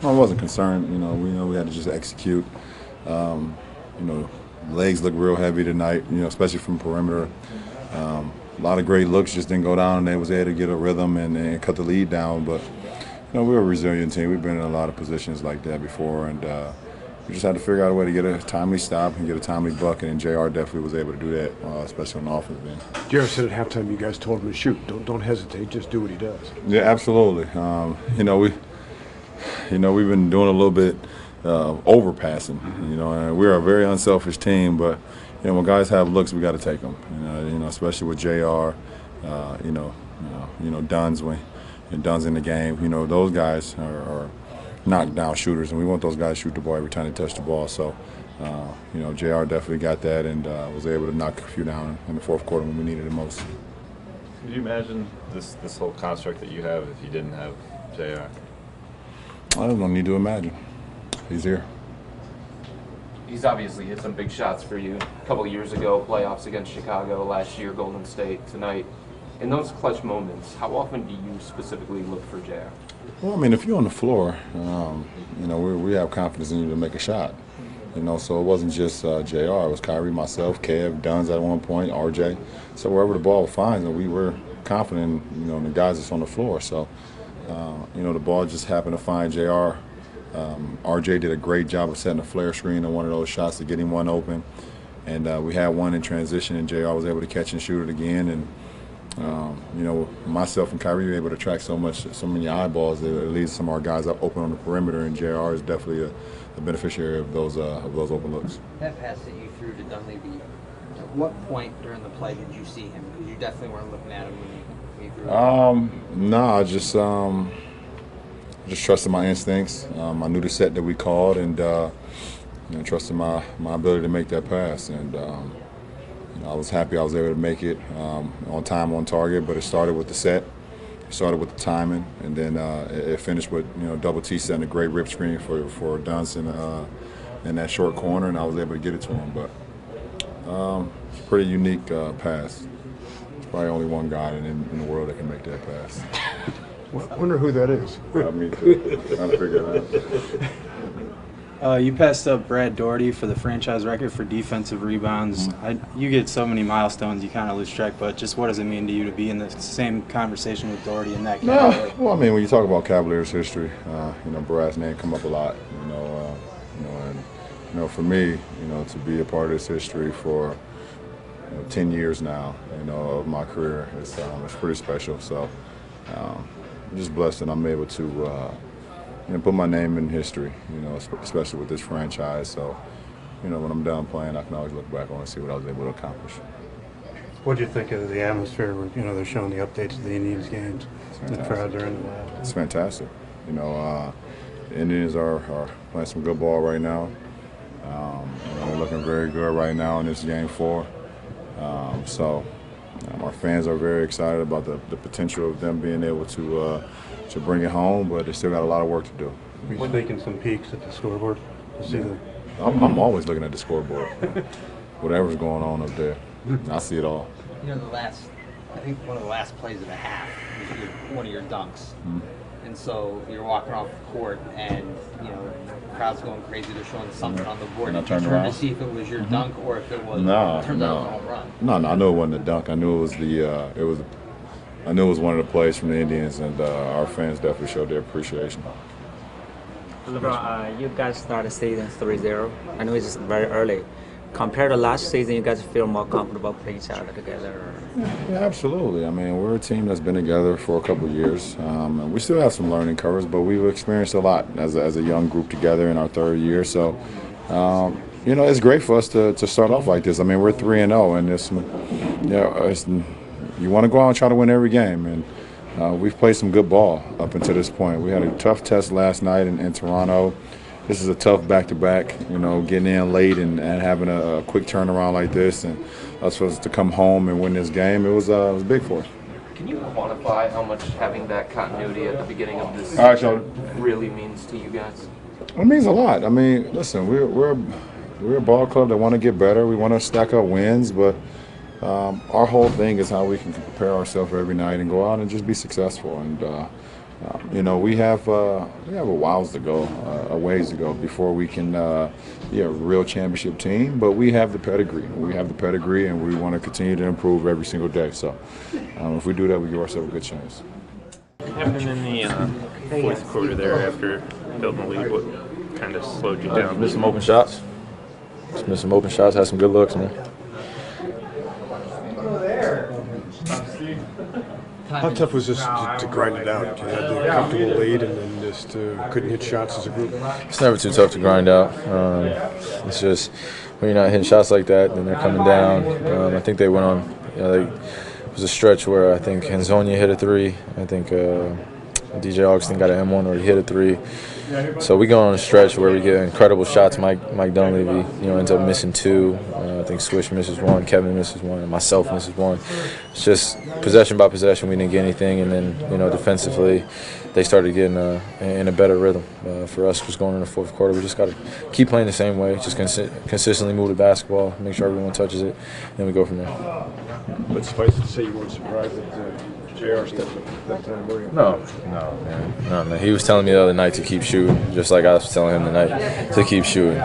I wasn't concerned. We know we had to just execute. Um, Legs look real heavy tonight. Especially from perimeter. A lot of great looks just didn't go down, and they was able to get a rhythm and cut the lead down. But we're a resilient team. We've been in a lot of positions like that before, and we just had to figure out a way to get a timely stop and get a timely bucket. And Jr. definitely was able to do that, especially on the offensive end. Jr. said at halftime, you guys told him to shoot. Don't hesitate. Just do what he does. Yeah, absolutely. We've been doing a little bit overpassing. And we're a very unselfish team, but when guys have looks, we got to take them. Especially with Jr. Dunn's Dunn's in the game. Those guys are knockdown shooters, and we want those guys to shoot the ball every time they touch the ball. So, Jr. definitely got that and was able to knock a few down in the fourth quarter when we needed it most. Could you imagine this whole construct that you have if you didn't have Jr.? I don't need to imagine. He's here. He's obviously hit some big shots for you. A couple of years ago, playoffs against Chicago, last year, Golden State, tonight. In those clutch moments, how often do you specifically look for Jr.? Well, if you're on the floor, we have confidence in you to make a shot. So it wasn't just Jr. It was Kyrie, myself, Kev, Duns at one point, RJ. So wherever the ball finds, we were confident, in the guys that's on the floor. So, the ball just happened to find Jr. RJ did a great job of setting a flare screen on one of those shots to get him one open. And we had one in transition, and Jr. was able to catch and shoot it again. And myself and Kyrie were able to track so many eyeballs that it leaves some of our guys up open on the perimeter, and JR is definitely a beneficiary of those open looks. That pass that you threw to Dunleavy, at what point during the play did you see him? Because you definitely weren't looking at him when you threw it. No, I just trusted my instincts. I knew the set that we called, and trusted my ability to make that pass. And I was happy I was able to make it on time, on target. But it started with the set, it started with the timing, and then it finished with double T setting a great rip screen for Dunson in that short corner, and I was able to get it to him. But it's a pretty unique pass. There's probably only one guy in the world that can make that pass. I wonder who that is. Me too. Trying to figure it out. You passed up Brad Daugherty for the franchise record for defensive rebounds. You get so many milestones, you kind of lose track, but just what does it mean to you to be in the same conversation with Daugherty in that category? Well, when you talk about Cavaliers history, Brad's name come up a lot, and for me, to be a part of this history for 10 years now, of my career, it's pretty special. So I'm just blessed that I'm able to put my name in history, especially with this franchise. So, when I'm done playing, I can always look back on and see what I was able to accomplish. What do you think of the atmosphere where, they're showing the updates of the Indians games? The crowds are into that. It's fantastic. The Indians are playing some good ball right now. They're looking very good right now in this Game 4. Our fans are very excited about the potential of them being able to bring it home, but they still got a lot of work to do. Are you taking some peeks at the scoreboard to see I'm always looking at the scoreboard. Whatever's going on up there, I see it all. I think one of the last plays of the half was one of your dunks. Mm-hmm. And so you're walking off the court and, the crowd's going crazy. They're showing something on the board. And I Did you turned turn around to see if it was your dunk or if it was turned out a home run? No, I knew it wasn't a dunk. I knew it was I knew it was one of the plays from the Indians, and our fans definitely showed their appreciation. LeBron, you guys started the season 3-0. I know it's very early. Compared to last season, you guys feel more comfortable playing each other together? Yeah, absolutely. We're a team that's been together for a couple of years. And we still have some learning curves, but we've experienced a lot as a young group together in our third year. So, it's great for us to start off like this. We're 3-0, and you want to go out and try to win every game. And we've played some good ball up until this point. We had a tough test last night in Toronto. This is a tough back-to-back, getting in late and having a quick turnaround like this, and us to come home and win this game, it was big for us. Can you quantify how much having that continuity at the beginning of this All right, so really means to you guys? It means a lot. Listen, we're a ball club that want to get better. We want to stack up wins, but our whole thing is how we can prepare ourselves every night and go out and just be successful. And You know, we have a whiles to go, a ways to go before we can be a real championship team. But we have the pedigree. We have the pedigree, and we want to continue to improve every single day. So if we do that, we give ourselves a good chance. Happening in the fourth quarter there after building the lead, what kind of slowed you down? Missed some open shots. Just missed some open shots. Had some good looks, man. How tough was this to grind it out? You had the comfortable lead and then just couldn't hit shots as a group? It's never too tough to grind out. It's just when you're not hitting shots like that, then they're coming down. I think they went on. It was a stretch where I think Henzonia hit a three. I think DJ Augustin got an M1 or he hit a three. So we go on a stretch where we get incredible shots. Mike Dunleavy, ends up missing two. I think Swish misses one, Kevin misses one, and myself misses one. It's just possession by possession. We didn't get anything, and then defensively, they started getting in a better rhythm. For us, just going in the fourth quarter, we just got to keep playing the same way. Just consistently move the basketball, make sure everyone touches it, and then we go from there. But suffice it to say, you weren't surprised that JR stepped up that time, were you? No, man. He was telling me the other night to keep shooting, just like I was telling him tonight to keep shooting.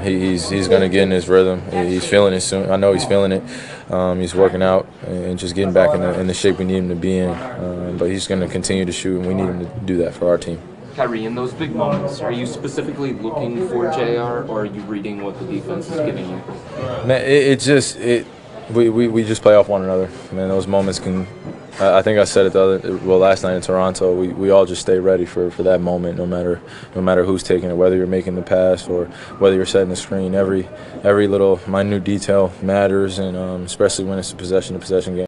He's going to get in his rhythm. He's feeling it soon. I know he's feeling it. He's working out and just getting back in the shape we need him to be in. But he's going to continue to shoot, and we need him to do that for our team. Kyrie, in those big moments, are you specifically looking for JR, or are you reading what the defense is giving you? Man, we just play off one another. Man, those moments can. I think I said it last night in Toronto. We all just stay ready for that moment, no matter who's taking it, whether you're making the pass or whether you're setting the screen. Every little minute detail matters, and especially when it's a possession-to-possession game.